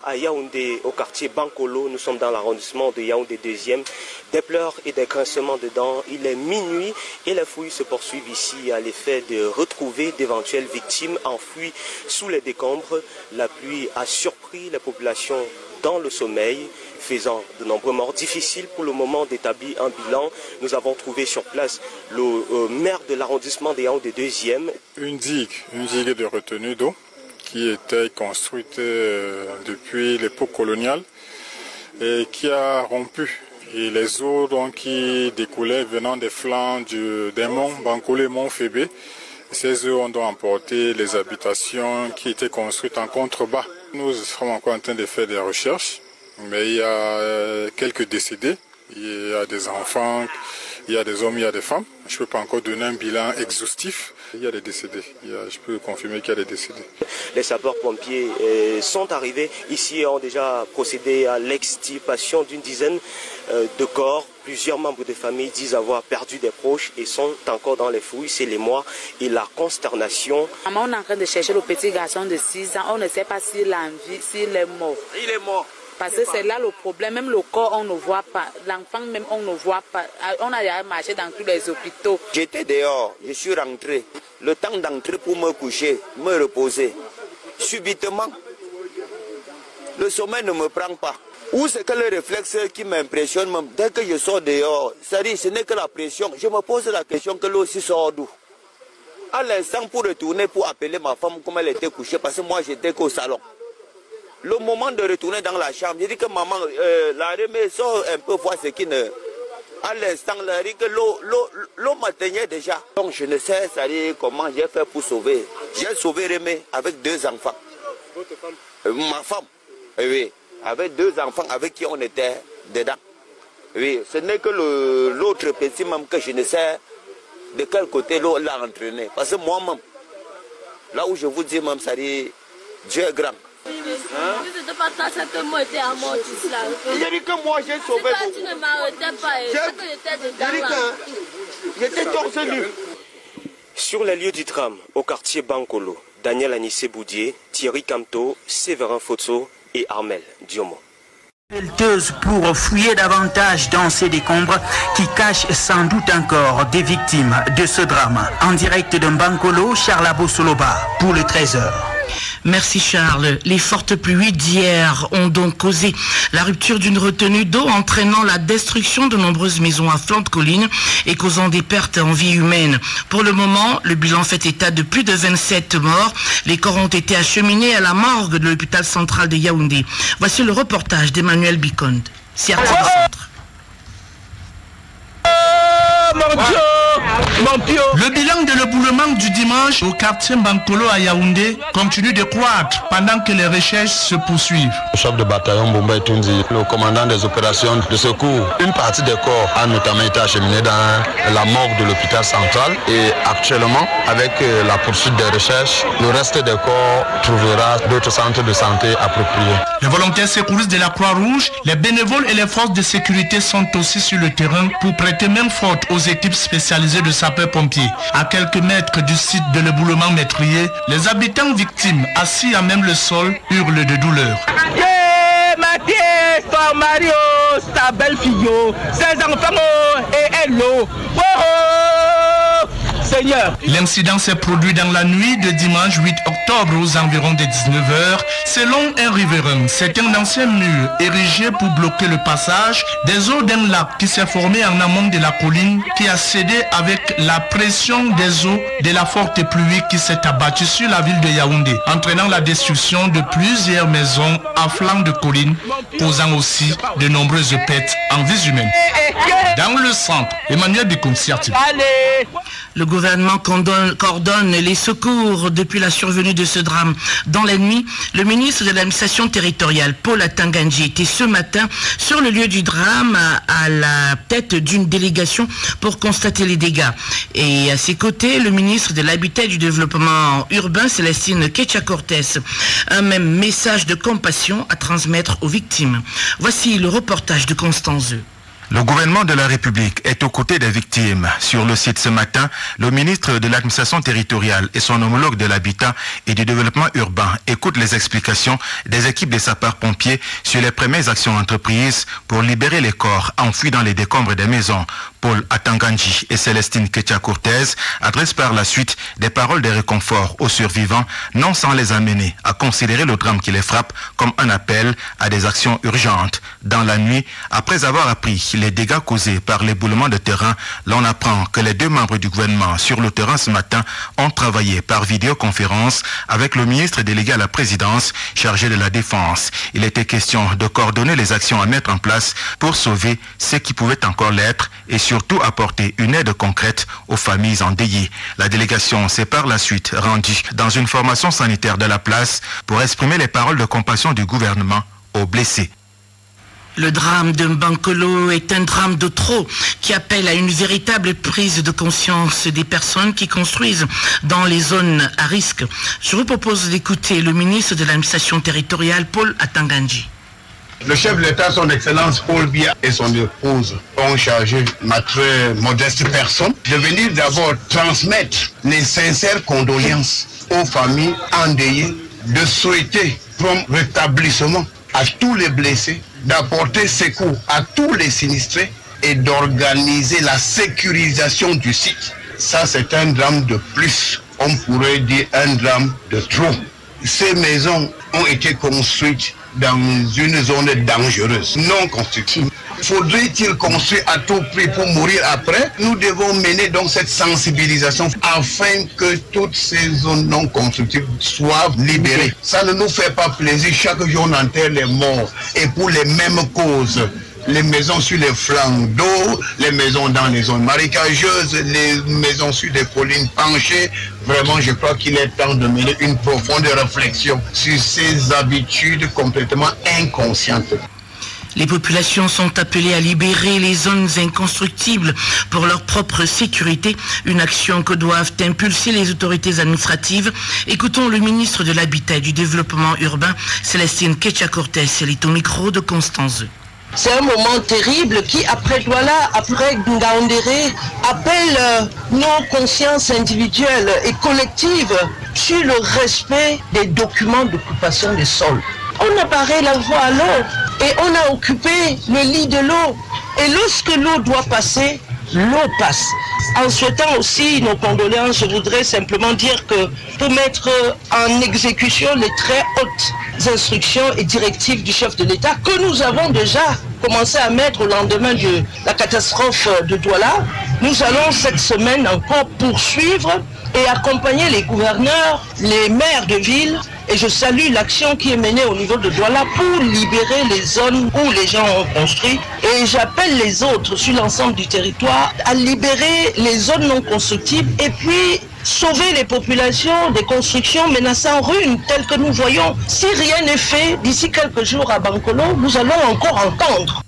À Yaoundé, au quartier Bankolo, nous sommes dans l'arrondissement de Yaoundé 2e. Des pleurs et des grincements de dents. Il est minuit et les fouilles se poursuivent ici à l'effet de retrouver d'éventuelles victimes enfouies sous les décombres. La pluie a surpris les populations dans le sommeil, faisant de nombreux morts. Difficile pour le moment d'établir un bilan. Nous avons trouvé sur place le maire de l'arrondissement de Yaoundé 2e. Une digue de retenue d'eau qui était construite depuis l'époque coloniale et qui a rompu. Et les eaux donc, qui découlaient venant des flancs des monts Bankolo et Mont Fébé, ces eaux ont donc emporté les habitations qui étaient construites en contrebas. Nous sommes encore en train de faire des recherches, mais il y a quelques décédés, il y a des enfants, il y a des hommes, il y a des femmes. Je ne peux pas encore donner un bilan exhaustif. Il y a des décédés. Je peux confirmer qu'il y a des décédés. Les sapeurs-pompiers sont arrivés ici et ont déjà procédé à l'extirpation d'une dizaine de corps. Plusieurs membres de famille disent avoir perdu des proches et sont encore dans les fouilles. C'est l'émoi et la consternation. Maman, on est en train de chercher le petit garçon de 6 ans. On ne sait pas s'il a envie, s'il est mort. Il est mort. Parce que c'est là le problème, même le corps on ne voit pas, l'enfant même on ne voit pas, on a marché dans tous les hôpitaux. J'étais dehors, je suis rentré, le temps d'entrer pour me coucher, me reposer. Subitement, le sommeil ne me prend pas. Ou c'est que le réflexe qui m'impressionne, même dès que je sors dehors, c'est-à-dire ce n'est que la pression, je me pose la question que l'eau aussi sort d'où. À l'instant pour retourner, pour appeler ma femme comme elle était couchée, parce que moi j'étais qu'au salon. Le moment de retourner dans la chambre, j'ai dit que maman, la remée sort un peu voir ce qui ne... À l'instant, elle dit que l'eau m'atteignait déjà. Donc je ne sais comment j'ai fait pour sauver. J'ai sauvé Remé avec 2 enfants. Votre femme? Ma femme, oui, avec 2 enfants avec qui on était dedans. Oui, ce n'est que l'autre petit même que je ne sais de quel côté l'eau l'a entraîné. Parce que moi-même, là où je vous dis même, ça dit, Dieu est grand. J'ai dit que moi j'ai sauvé. Tu ne m'arrêtais pas. J'étais torse nu. Sur les lieux du drame, au quartier Bankolo, Daniel Anissé Boudier, Thierry Camteau, Séverin Fotso et Armel Diomo. Pour fouiller davantage dans ces décombres qui cachent sans doute encore des victimes de ce drame. En direct de Bankolo, Charles Abosoloba pour le 13h. Merci Charles. Les fortes pluies d'hier ont donc causé la rupture d'une retenue d'eau entraînant la destruction de nombreuses maisons à flanc de colline et causant des pertes en vie humaine. Pour le moment, le bilan fait état de plus de 27 morts. Les corps ont été acheminés à la morgue de l'hôpital central de Yaoundé. Voici le reportage d'Emmanuel Biconde. Centre. Le bilan de l'éboulement du dimanche au quartier Bankolo à Yaoundé continue de croître pendant que les recherches se poursuivent. Le chef de bataillon Bombay Tunzi, le commandant des opérations de secours, une partie des corps a notamment été acheminée dans la morgue de l'hôpital central et actuellement, avec la poursuite des recherches, le reste des corps trouvera d'autres centres de santé appropriés. Les volontaires secouristes de la Croix-Rouge, les bénévoles et les forces de sécurité sont aussi sur le terrain pour prêter main forte aux équipes spécialisées de sapeurs-pompiers. À quelques mètres du site de l'éboulement meurtrier, les habitants victimes, assis à même le sol, hurlent de douleur. Mathieu, ton Mario, ta belle fille, ses enfants et elle. Seigneur. L'incident s'est produit dans la nuit de dimanche 8 octobre aux environs de 19h. Selon un riverain, c'est un ancien mur érigé pour bloquer le passage des eaux d'un lac qui s'est formé en amont de la colline qui a cédé avec la pression des eaux de la forte pluie qui s'est abattue sur la ville de Yaoundé, entraînant la destruction de plusieurs maisons à flanc de colline, causant aussi de nombreuses pertes en vies humaines. Dans le centre, Emmanuel Biconde. Le gouvernement coordonne les secours depuis la survenue de ce drame. Dans la nuit, le ministre de l'administration territoriale, Paul Atanganji, était ce matin sur le lieu du drame à la tête d'une délégation pour constater les dégâts. Et à ses côtés, le ministre de l'Habitat et du Développement urbain, Célestine Ketcha-Cortès. Un même message de compassion à transmettre aux victimes. Voici le reportage de Constance Zeu. Le gouvernement de la République est aux côtés des victimes. Sur le site ce matin, le ministre de l'administration territoriale et son homologue de l'habitat et du développement urbain écoutent les explications des équipes des sapeurs-pompiers sur les premières actions entreprises pour libérer les corps enfouis dans les décombres des maisons. Paul Atanganji et Célestine Ketcha-Cortez adressent par la suite des paroles de réconfort aux survivants, non sans les amener à considérer le drame qui les frappe comme un appel à des actions urgentes. Dans la nuit, après avoir appris les dégâts causés par l'éboulement de terrain, l'on apprend que les deux membres du gouvernement sur le terrain ce matin ont travaillé par vidéoconférence avec le ministre délégué à la présidence chargé de la défense. Il était question de coordonner les actions à mettre en place pour sauver ceux qui pouvaient encore l'être et surtout apporter une aide concrète aux familles endeuillées. La délégation s'est par la suite rendue dans une formation sanitaire de la place pour exprimer les paroles de compassion du gouvernement aux blessés. Le drame de Mbankolo est un drame de trop qui appelle à une véritable prise de conscience des personnes qui construisent dans les zones à risque. Je vous propose d'écouter le ministre de l'administration territoriale, Paul Atanganji. Le chef de l'État, son Excellence Paul Biya et son épouse ont chargé ma très modeste personne de venir d'abord transmettre les sincères condoléances aux familles endeuillées, de souhaiter prompt rétablissement à tous les blessés, d'apporter secours à tous les sinistrés et d'organiser la sécurisation du site. Ça, c'est un drame de plus. On pourrait dire un drame de trop. Ces maisons ont été construites dans une zone dangereuse, non constructive. Faudrait-il construire à tout prix pour mourir après? Nous devons mener donc cette sensibilisation afin que toutes ces zones non constructives soient libérées. Ça ne nous fait pas plaisir. Chaque jour, on enterre les morts et pour les mêmes causes. Les maisons sur les flancs d'eau, les maisons dans les zones marécageuses, les maisons sur des collines penchées. Vraiment, je crois qu'il est temps de mener une profonde réflexion sur ces habitudes complètement inconscientes. Les populations sont appelées à libérer les zones inconstructibles pour leur propre sécurité, une action que doivent impulser les autorités administratives. Écoutons le ministre de l'Habitat et du Développement urbain, Célestine Ketcha-Cortez, elle est au micro de Constance. C'est un moment terrible qui, après Douala, après Ngaoundéré, appelle nos consciences individuelles et collectives sur le respect des documents d'occupation des sols. On a barré la voie à l'eau et on a occupé le lit de l'eau. Et lorsque l'eau doit passer, l'eau passe. En souhaitant aussi nos condoléances, je voudrais simplement dire que pour mettre en exécution les très hautes instructions et directives du chef de l'État que nous avons déjà commencé à mettre au lendemain de la catastrophe de Douala, nous allons cette semaine encore poursuivre et accompagner les gouverneurs, les maires de ville. Et je salue l'action qui est menée au niveau de Douala pour libérer les zones où les gens ont construit. Et j'appelle les autres sur l'ensemble du territoire à libérer les zones non constructibles et puis sauver les populations des constructions menaçant ruines telles que nous voyons. Si rien n'est fait, d'ici quelques jours à Bankolo, nous allons encore entendre.